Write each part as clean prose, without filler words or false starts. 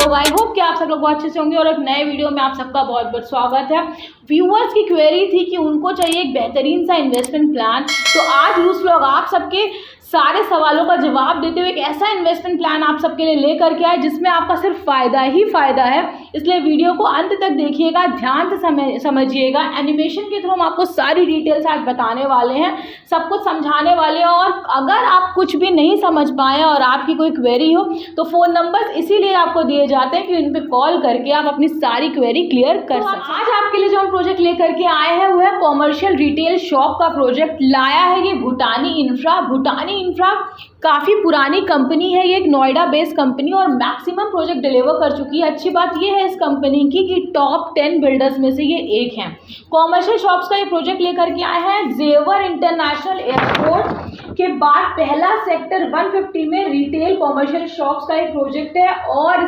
लोग, I hope कि आप सब लोग बहुत अच्छे से होंगे और एक नए वीडियो में आप सबका बहुत बहुत स्वागत है। व्यूअर्स की क्वेरी थी कि उनको चाहिए एक बेहतरीन सा इन्वेस्टमेंट प्लान, तो आज यूज लोग आप सबके सारे सवालों का जवाब देते हुए एक ऐसा इन्वेस्टमेंट प्लान आप सबके लिए लेकर के आए जिसमें आपका सिर्फ फायदा ही फायदा है। इसलिए वीडियो को अंत तक देखिएगा, ध्यान से समझिएगा। एनिमेशन के थ्रू हम आपको सारी डिटेल्स आज बताने वाले हैं, सब कुछ समझाने वाले हैं। और अगर आप कुछ भी नहीं समझ पाए और आपकी कोई क्वेरी हो तो फ़ोन नंबर इसीलिए आपको दिए जाते हैं कि उन पर कॉल करके आप अपनी सारी क्वेरी क्लियर कर सकते हैं। आज आपके लिए जो हम प्रोजेक्ट लेकर के आए हैं वो है कॉमर्शियल रिटेल शॉप का प्रोजेक्ट। लाया है ये भूटानी इंफ्रा काफ़ी पुरानी कंपनी है, ये एक नोएडा बेस्ड कंपनी और मैक्सिमम प्रोजेक्ट डिलीवर कर चुकी है। अच्छी बात ये है इस कंपनी की कि टॉप 10 बिल्डर्स में से ये एक हैं। कॉमर्शियल शॉप्स का ये प्रोजेक्ट लेकर के आए हैं जेवर इंटरनेशनल एयरपोर्ट के बाद पहला सेक्टर 150 में रिटेल कॉमर्शियल शॉप्स का एक प्रोजेक्ट है। और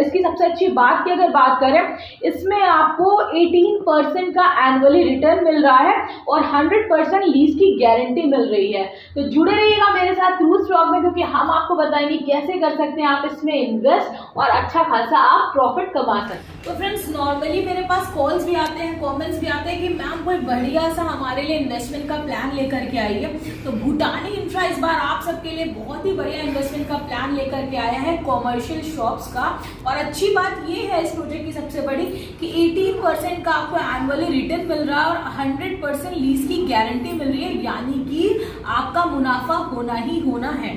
इसकी सबसे अच्छी बात की अगर बात करें, इसमें आपको 18% का एनुअली रिटर्न मिल रहा है और 100% लीज की गारंटी मिल रही है। तो जुड़े रहिएगा मेरे साथ थ्रू स्टॉक में, क्योंकि हम आपको बताएंगे कैसे कर सकते हैं आप इसमें इन्वेस्ट और अच्छा खासा आप प्रॉफिट कमा सकते हैं। तो फ्रेंड्स, नॉर्मली मेरे पास कॉल्स भी आते हैं, कमेंट्स भी आते हैं कि मैम कोई बढ़िया सा हमारे लिए इन्वेस्टमेंट का प्लान लेकर के आई है। तो भूटानी इंफ्रा इस बार आप सबके लिए बहुत ही बढ़िया इन्वेस्टमेंट का प्लान लेकर के आया है कॉमर्शियल शॉप्स का। और अच्छी बात ये है इस प्रोजेक्ट की सबसे बड़ी कि 18% का आपको एनुअली रिटर्न मिल रहा है और 100% लीज की गारंटी मिल रही है, यानी कि आपका मुनाफा होना ही होना है।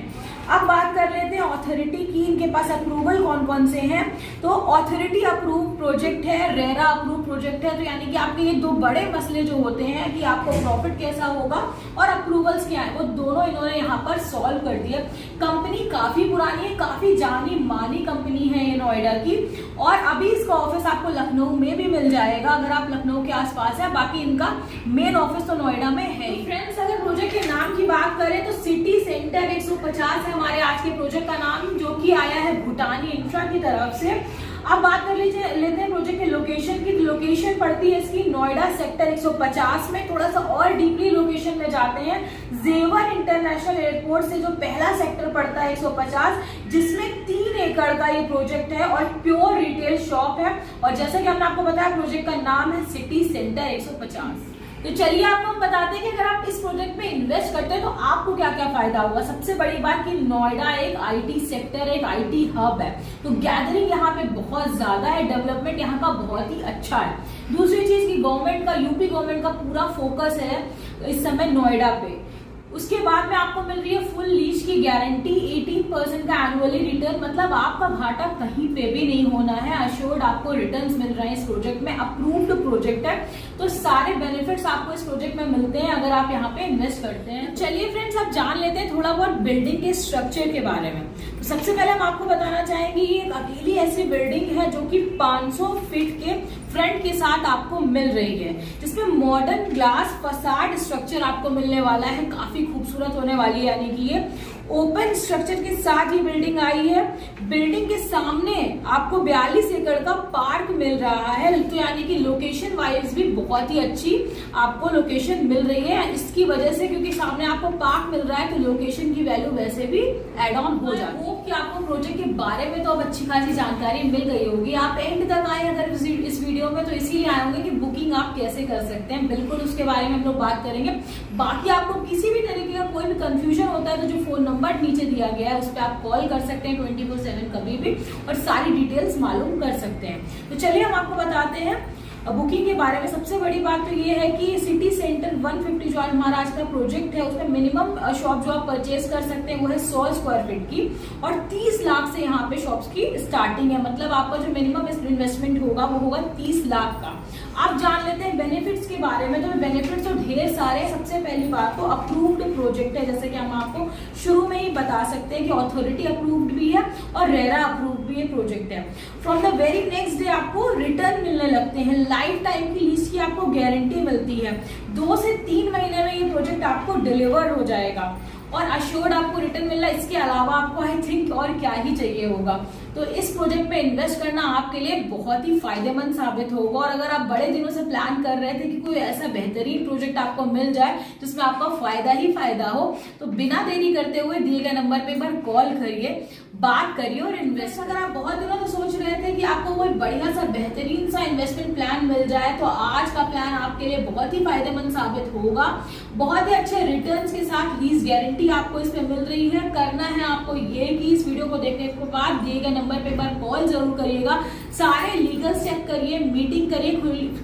अब बात कर लेते हैं अथॉरिटी की, इनके पास अप्रूवल कौन कौन से हैं। तो अथॉरिटी अप्रूव प्रोजेक्ट है, रेरा अप्रूव प्रोजेक्ट है। तो यानी कि आपके ये दो बड़े मसले जो होते हैं कि आपको प्रॉफिट कैसा होगा और अप्रूवल्स क्या है, वो दोनों इन्होंने यहाँ पर सॉल्व कर दिया। कंपनी काफी पुरानी है, काफी जानी मानी कंपनी है ये नोएडा की। और अभी इसका ऑफिस आपको लखनऊ में भी मिल जाएगा अगर आप लखनऊ के आसपास है। बाकी इनका मेन ऑफिस तो नोएडा में है। फ्रेंड्स, अगर प्रोजेक्ट के नाम की बात करें तो सिटी सेंटर 150 है हमारे आज के प्रोजेक्ट का नाम, जो कि आया है भूटानी इंफ्रा की तरफ से। अब बात कर लेते हैं प्रोजेक्ट के लोकेशन की। लोकेशन पड़ती है इसकी नोएडा सेक्टर 150 में। थोड़ा सा और डीपली लोकेशन में जाते हैं, जेवर इंटरनेशनल एयरपोर्ट से जो पहला सेक्टर पड़ता है 150, जिसमें 3 एकड़ का ये प्रोजेक्ट है और प्योर रिटेल शॉप है। और जैसा कि हमने आपको बताया प्रोजेक्ट का नाम है सिटी सेंटर 150। तो चलिए आपको हम बताते हैं कि अगर आप इस प्रोजेक्ट में इन्वेस्ट करते हैं तो आपको क्या क्या फायदा होगा। सबसे बड़ी बात कि नोएडा एक आईटी सेक्टर, एक आईटी हब है, तो गैदरिंग यहाँ पे बहुत ज्यादा है, डेवलपमेंट यहाँ का बहुत ही अच्छा है। दूसरी चीज की गवर्नमेंट का, यूपी गवर्नमेंट का पूरा फोकस है इस समय नोएडा पे। उसके बाद में आपको मिल रही है फुल लीज की गारंटी, 18% का एनुअली रिटर्न, मतलब आपका घाटा कहीं पे भी नहीं होना है। अश्योर्ड आपको रिटर्न्स मिल रहे हैं इस प्रोजेक्ट में, अप्रूव्ड प्रोजेक्ट है। तो सारे बेनिफिट्स आपको इस प्रोजेक्ट में मिलते हैं अगर आप यहाँ पे इन्वेस्ट करते हैं। चलिए फ्रेंड्स, आप जान लेते हैं थोड़ा बहुत बिल्डिंग के स्ट्रक्चर के बारे में। तो सबसे पहले हम आपको बताना चाहेंगे ये एक अकेली ऐसी बिल्डिंग है जो कि 500 फीट के फ्रंट के साथ आपको मिल रही है, जिसमें मॉडर्न ग्लास फसाड स्ट्रक्चर आपको मिलने वाला है, काफी खूबसूरत होने वाली है। यानी कि ये ओपन स्ट्रक्चर के साथ ही बिल्डिंग आई है। बिल्डिंग के सामने आपको 42 एकड़ का पार्क मिल रहा है। तो यानी कि लोकेशन वाइज भी बहुत ही अच्छी आपको लोकेशन मिल रही है इसकी वजह से, क्योंकि सामने आपको पार्क मिल रहा है तो लोकेशन की वैल्यू वैसे भी एड ऑन हो जाती है। कि आपको प्रोजेक्ट के बारे में तो अब अच्छी खासी जानकारी मिल गई होगी। आप एंड तक आए अगर इस वीडियो में तो इसीलिए आए होंगे कि बुकिंग आप कैसे कर सकते हैं, बिल्कुल उसके बारे में हम लोग बात करेंगे। बाकी आपको किसी भी तरीके का कोई भी कंफ्यूजन होता है तो जो फोन नंबर नीचे दिया गया है उस पर आप कॉल कर सकते हैं 24/7 कभी भी और सारी डिटेल्स मालूम कर सकते हैं। तो चलिए हम आपको बताते हैं बुकिंग के बारे में। सबसे बड़ी बात तो ये है कि सिटी सेंटर 150 जो हमारा आज का प्रोजेक्ट है उसमें मिनिमम शॉप जो आप परचेज कर सकते हैं वो है 100 स्क्वायर फीट की और 30 लाख से यहाँ पे शॉप्स की स्टार्टिंग है। मतलब आपका जो मिनिमम इन्वेस्टमेंट होगा वो होगा 30 लाख का। आप जान लेते हैं बेनिफिट्स के बारे में। तो बेनिफिट्स तो ढेर सारे। सबसे पहली बात तो अप्रूव्ड प्रोजेक्ट है, जैसे कि हम आपको शुरू में ही बता सकते हैं कि अथॉरिटी अप्रूव्ड भी है और रेरा अप्रूव्ड भी ये प्रोजेक्ट है। From the very next day आपको रिटर्न मिलने लगते हैं, लाइफ टाइम की लीज की आपको गारंटी मिलती है। 2 से 3 महीने में ये प्रोजेक्ट आपको डिलीवर हो जाएगा और अश्योर्ड आपको रिटर्न मिल रहा है। इसके अलावा आपको आई थिंक और क्या ही चाहिए होगा। तो इस प्रोजेक्ट में इन्वेस्ट करना आपके लिए बहुत ही फायदेमंद साबित होगा। और अगर आप बड़े दिनों से प्लान कर रहे थे कि कोई ऐसा बेहतरीन प्रोजेक्ट आपको मिल जाए जिसमें आपका फायदा ही फायदा हो, तो बिना देरी करते हुए दिए गए नंबर पे एक बार कॉल करिए। बात करिए और इन्वेस्ट। अगर आप बहुत दिनों से सोच रहे थे कि आपको कोई बढ़िया सा बेहतरीन सा इन्वेस्टमेंट प्लान मिल जाए, तो आज का प्लान आपके लिए बहुत ही फायदेमंद साबित होगा। बहुत ही अच्छे रिटर्न्स के साथ लीज गारंटी आपको इस पे मिल रही है। करना है आपको ये कि इस वीडियो को देखने के बाद दिए गए नंबर पे एक बार कॉल जरूर करिएगा, सारे लीगल चेक करिए, मीटिंग करिए,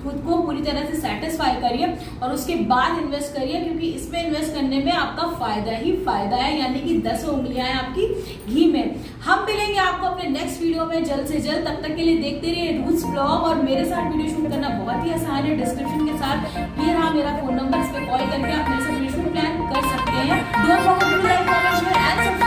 खुद को पूरी तरह से सेटिस्फाई करिए और उसके बाद इन्वेस्ट करिए, क्योंकि इसमें इन्वेस्ट करने में आपका फायदा ही फायदा है, यानी कि 10 उंगलियां हैं आपकी घी में। हम मिलेंगे आपको अपने नेक्स्ट वीडियो में जल्द से जल्द। तब तक के लिए देखते रहिए रूट्स ब्लॉग, और मेरे साथ वीडियो शूट करना बहुत ही आसान है। डिस्क्रिप्शन के साथ ये रहा मेरा फोन नंबर, इस पे कॉल करके आप मेरे साथ वीडियो शूट प्लान कर सकते हैं। Don't forget to like, comment, share and